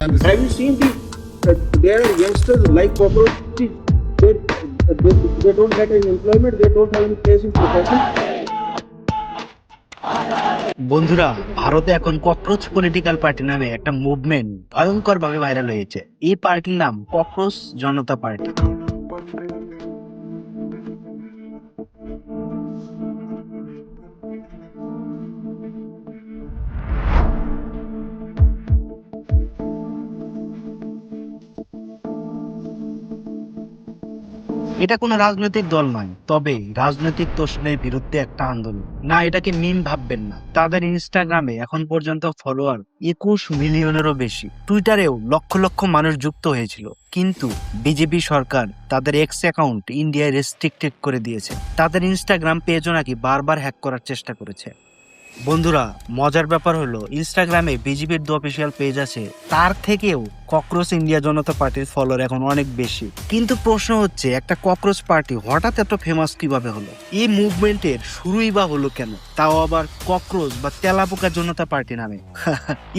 Have you seen their youngsters like cockroaches? They don't get any employment. They don't have any place in profession. বন্ধুরা, ভারতে এখন cockroach political party নামে একটা movement ভয়ঙ্কর ভাবে viral হয়েছে। এই পার্টির নাম ককরোচ জনতা পার্টি। এটা কোনো রাজনৈতিক দল নয়, তবে রাজনৈতিক তোষণের বিরুদ্ধে একটা আন্দোলন। না, এটাকে মিম ভাববেন না। তাদের ইনস্টাগ্রামে এখন পর্যন্ত ফলোয়ার 21 মিলিয়নেরও বেশি। টুইটারেও লক্ষ লক্ষ মানুষ যুক্ত হয়েছিল, কিন্তু বিজেপি সরকার তাদের এক্স অ্যাকাউন্ট ইন্ডিয়ায় রেস্ট্রিক্টেড করে দিয়েছে। তাদের ইনস্টাগ্রাম পেজও নাকি বারবার হ্যাক করার চেষ্টা করেছে। বন্ধুরা, মজার ব্যাপার হলো ইনস্টাগ্রামে বিজেপির যে অফিসিয়াল পেজ আছে তার থেকেও ককরোচ ইন্ডিয়া জনতা পার্টির ফলোয়ার এখন অনেক বেশি। কিন্তু প্রশ্ন হচ্ছে, একটা ককরোচ পার্টি হঠাৎ এত ফেমাস কিভাবে হলো? এই মুভমেন্টের শুরুই বা হলো কেন, তাও আবার ককরোচ বা তেলাপোকা জনতা পার্টি নামে?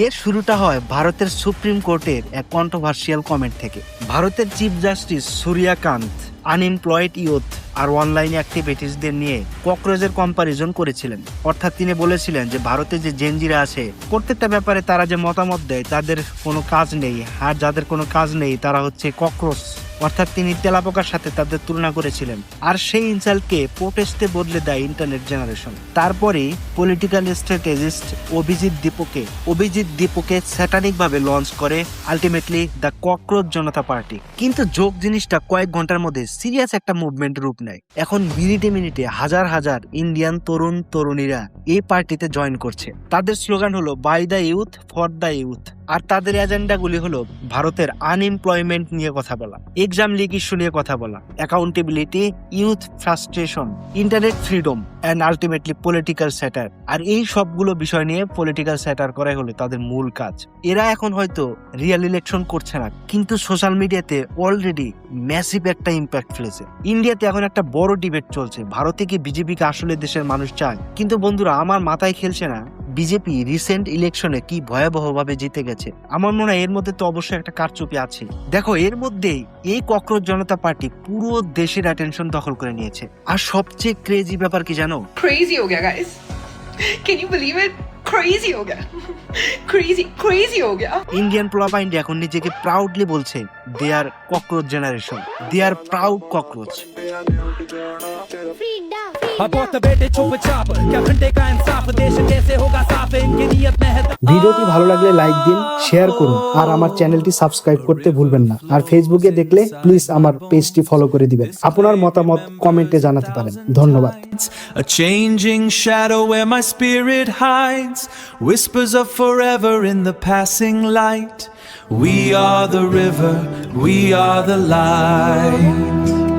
এর শুরুটা হয় ভারতের সুপ্রিম কোর্টের এক কন্ট্রোভার্সিয়াল কমেন্ট থেকে। ভারতের chief justice Surya Kant unemployed youth আর অনলাইন অ্যাক্টিভিটিসদের নিয়ে ককরোচের কম্পারিজন করেছিলেন। অর্থাৎ তিনি বলেছিলেন যে ভারতে যে জেনজিরা আছে, প্রত্যেকটা ব্যাপারে তারা যে মতামত দেয় তাদের কোনো কাজ নেই, আর যাদের কোনো কাজ নেই তারা হচ্ছে ককরোচ। অর্থাৎ তিনি তেলাপোকার সাথে তাদের তুলনা করেছিলেন। আর সেই ইনসাল্টকে প্রোটেস্টে বদলে দেয় ইন্টারনেট জেনারেশন। তারপরে পলিটিক্যাল স্ট্র্যাটেজিস্ট অভিজিৎ দীপকে স্যাটানিক ভাবে লঞ্চ করে ultimately the cockroach Janata party. কিন্তু যোগ জিনিসটা কয়েক ঘন্টার মধ্যে সিরিয়াস একটা মুভমেন্ট রূপ নেয়। এখন মিনিটে মিনিটে হাজার হাজার ইন্ডিয়ান তরুণ তরুণীরা এই পার্টিতে জয়েন করছে। তাদের স্লোগান হলো by the youth for the youth. আর তাদের এজেন্ডাগুলি হলো ভারতের আনএমপ্লয়মেন্ট নিয়ে কথা বলা, এক্সাম লিক ইস্যু নিয়ে কথা বলা, accountability, youth frustration, internet freedom and ultimately political satire. আর এই সবগুলো বিষয় নিয়ে পলিটিক্যাল স্যাটার করাই হলো তাদের মূল কাজ। এরা এখন হয়তো রিয়েল ইলেকশন করছে না, কিন্তু সোশ্যাল মিডিয়াতে অলরেডি ম্যাসিভ একটা ইম্প্যাক্ট ফেলেছে। ইন্ডিয়াতে এখন একটা বড় ডিবেট চলছে, ভারতে কি বিজেপিকে আসলে দেশের মানুষ চায়? কিন্তু বন্ধুরা, আমার মাথায় খেলছে না বিজেপি রিসেন্ট ইলেকশনে কি ভয়াবহভাবে জিতে গেছে। আমার মনে হয় এর মধ্যে তো অবশ্যই একটা কারচুপি আছে। দেখো, এর মধ্যেই এই ককরোচ জনতা পার্টি পুরো দেশের অ্যাটেনশন দখল করে নিয়েছে। আর সবচেয়ে ক্রেজি ব্যাপার কি জানো? क्रेजी हो गया guys, can you believe it? Crazy हो गया, क्रेजी हो गया। ইন্ডিয়ান পোলাপা ইন্ডিয়া এখন নিজেকে প্রাউডলি বলছে they are cockroach generation, they are proud cockroach. ভিডিওটি ভালো লাগলে লাইক দিন, শেয়ার করুন আর আমার চ্যানেলটি সাবস্ক্রাইব করতে ভুলবেন না। আর ফেসবুকে দেখলে প্লিজ আমার পেজটি ফলো করে দিবেন। আপনার মতামত কমেন্টে জানাতে পারেন। ধন্যবাদ। A changing shadow where my spirit hides, whispers of forever in the passing light. We are the river, we are the light.